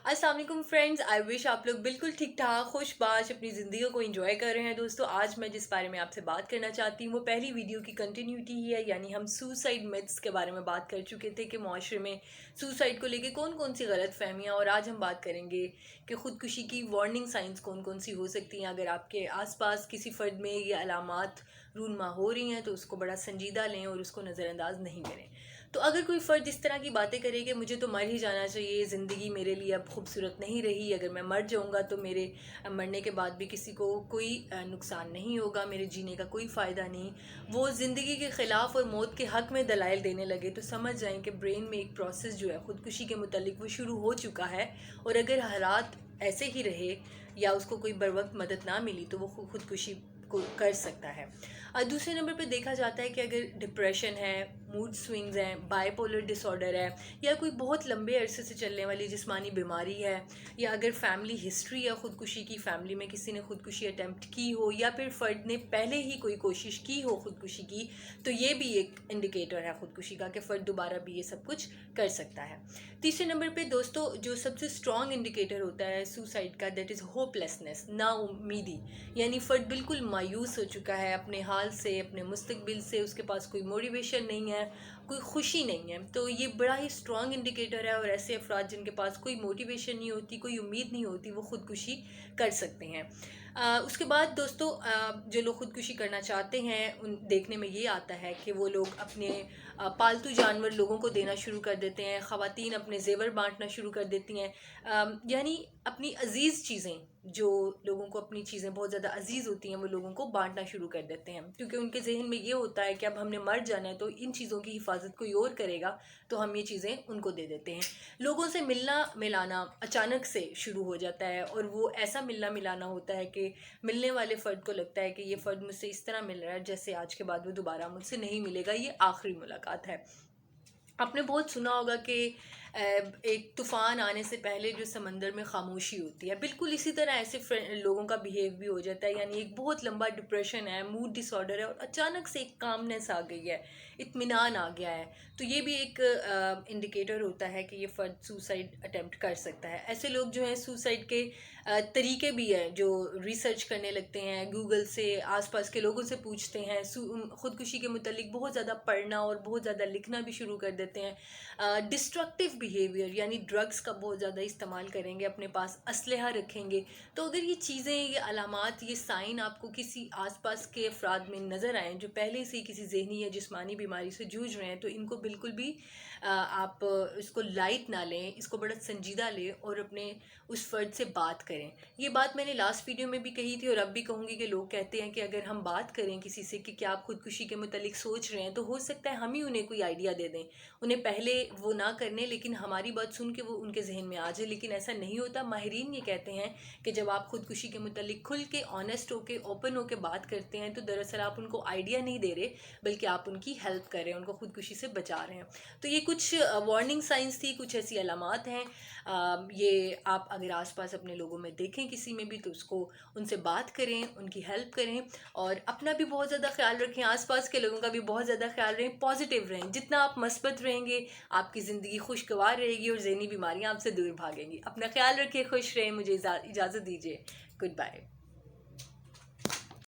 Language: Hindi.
अस्सलाम वालेकुम फ्रेंड्स। आई विश आप लोग बिल्कुल ठीक ठाक खुशबाश अपनी ज़िंदगी को एंजॉय कर रहे हैं। दोस्तों, आज मैं जिस बारे में आपसे बात करना चाहती हूँ वो पहली वीडियो की कंटिन्यूटी ही है, यानी हम सुसाइड मिथ्स के बारे में बात कर चुके थे कि माशरे में सुसाइड को लेके कौन कौन सी गलत फहमियाँ, और आज हम बात करेंगे कि ख़ुदकुशी की वार्निंग साइंस कौन कौन सी हो सकती हैं। अगर आपके आसपास किसी फ़र्द में ये अलामात रूनमा हो रही हैं तो उसको बड़ा संजीदा लें और उसको नज़रअंदाज नहीं करें। तो अगर कोई फ़र्द इस तरह की बातें करे कि मुझे तो मर ही जाना चाहिए, ज़िंदगी मेरे लिए अब खूबसूरत नहीं रही, अगर मैं मर जाऊंगा तो मेरे मरने के बाद भी किसी को कोई नुकसान नहीं होगा, मेरे जीने का कोई फ़ायदा नहीं, वो ज़िंदगी के ख़िलाफ़ और मौत के हक़ में दलाइल देने लगे, तो समझ जाएं कि ब्रेन में एक प्रोसेस जो है ख़ुदकुशी के मुतल्लिक वो शुरू हो चुका है। और अगर हालात ऐसे ही रहे या उसको कोई बर वक्त मदद ना मिली तो वो ख़ुदकुशी को कर सकता है। दूसरे नंबर पे देखा जाता है कि अगर डिप्रेशन है, मूड स्विंग्स हैं, बाइपोलर डिसऑर्डर है, या कोई बहुत लंबे अरसे से चलने वाली जिस्मानी बीमारी है, या अगर फैमिली हिस्ट्री या ख़ुदकुशी की, फैमिली में किसी ने ख़ुदकुशी अटैम्प्ट की हो, या फिर फ़र्द ने पहले ही कोई कोशिश की हो ख़ुदकुशी की, तो ये भी एक इंडिकेटर है ख़ुदकुशी का कि फ़र्द दोबारा भी ये सब कुछ कर सकता है। तीसरे नंबर पे दोस्तों जो सबसे स्ट्रॉन्ग इंडिकेटर होता है सुसाइड का, दैट इज़ होपलेसनेस, नाउमीदी, यानी फ़र्द बिल्कुल मायूस हो चुका है अपने हाल से, अपने मुस्तकबिल से, उसके पास कोई मोटिवेशन नहीं है, कोई खुशी नहीं है। तो ये बड़ा ही स्ट्रॉन्ग इंडिकेटर है, और ऐसे अफराद जिनके पास कोई मोटिवेशन नहीं होती, कोई उम्मीद नहीं होती, वो ख़ुदकुशी कर सकते हैं। उसके बाद दोस्तों जो लोग ख़ुदकुशी करना चाहते हैं उन देखने में ये आता है कि वो लोग अपने पालतू जानवर लोगों को देना शुरू कर देते हैं, ख़वातीन अपने जेवर बांटना शुरू कर देती हैं, यानी अपनी अजीज़ चीज़ें, जो लोगों को अपनी चीज़ें बहुत ज़्यादा अजीज़ होती हैं वो लोगों को बांटना शुरू कर देते हैं, क्योंकि उनके जहन में ये होता है कि अब हमने मर जाना है तो इन चीज़ों की हिफाजत कोई और करेगा, तो हम ये चीज़ें उनको दे देते हैं। लोगों से मिलना मिलाना अचानक से शुरू हो जाता है, और वो ऐसा मिलना मिलाना होता है कि मिलने वाले फ़र्द को लगता है कि ये फ़र्द मुझसे इस तरह मिल रहा है जैसे आज के बाद वो दोबारा मुझसे नहीं मिलेगा, ये आखिरी मुलाकात है। आपने बहुत सुना होगा कि एक तूफ़ान आने से पहले जो समंदर में खामोशी होती है, बिल्कुल इसी तरह ऐसे लोगों का बिहेव भी हो जाता है। यानी एक बहुत लंबा डिप्रेशन है, मूड डिसऑर्डर है, और अचानक से एक कामनेस आ गई है, इत्मीनान आ गया है, तो ये भी एक इंडिकेटर होता है कि ये फ़र्द सुसाइड अटेम्प्ट कर सकता है। ऐसे लोग जो हैं सुसाइड के तरीके भी हैं, जो रिसर्च करने लगते हैं, गूगल से, आसपास के लोगों से पूछते हैं, ख़ुदकुशी के मुतल्लिक बहुत ज़्यादा पढ़ना और बहुत ज़्यादा लिखना भी शुरू कर देते हैं। डिस्ट्रक्टिव बिहेवियर, यानी ड्रग्स का बहुत ज़्यादा इस्तेमाल करेंगे, अपने पास असलहा रखेंगे। तो अगर ये चीज़ें, ये अलामात, ये साइन आपको किसी आसपास के अफराद में नज़र आएँ जो पहले से ही किसी जहनी या जिस्मानी बीमारी से जूझ रहे हैं, तो इनको बिल्कुल भी आप इसको लाइट ना लें, इसको बड़ा संजीदा लें और अपने उस फ़र्द से बात करें। ये बात मैंने लास्ट वीडियो में भी कही थी और अब भी कहूँगी कि लोग कहते हैं कि अगर हम बात करें किसी से कि क्या आप ख़ुदकुशी के मुतल्लिक सोच रहे हैं, तो हो सकता है हम ही उन्हें कोई आइडिया दे दें, उन्हें पहले वो ना करने, लेकिन हमारी बात सुन के वो उनके जहन में आ जाए। लेकिन ऐसा नहीं होता। माहिरीन ये कहते हैं कि जब आप ख़ुदकुशी के मुतल्लिक खुल के, ऑनेस्ट होके, ओपन होके बात करते हैं, तो दरअसल आप उनको आइडिया नहीं दे रहे, बल्कि आप उनकी हेल्प कर रहे हैं, उनको ख़ुदकुशी से बचा रहे हैं। तो ये कुछ वार्निंग साइंस थी, कुछ ऐसी अलामात हैं। ये आप अगर आसपास अपने लोगों में देखें किसी में भी, तो उसको उनसे बात करें, उनकी हेल्प करें, और अपना भी बहुत ज़्यादा ख्याल रखें, आसपास के लोगों का भी बहुत ज़्यादा ख्याल रहें, पॉजिटिव रहें। जितना आप मस्बत रहेंगे, आपकी ज़िंदगी खुशगवार रहेगी और ज़हनी बीमारियां आपसे दूर भागेंगी। अपना ख्याल रखिए, खुश रहें। मुझे इजाज़त दीजिए। Good bye.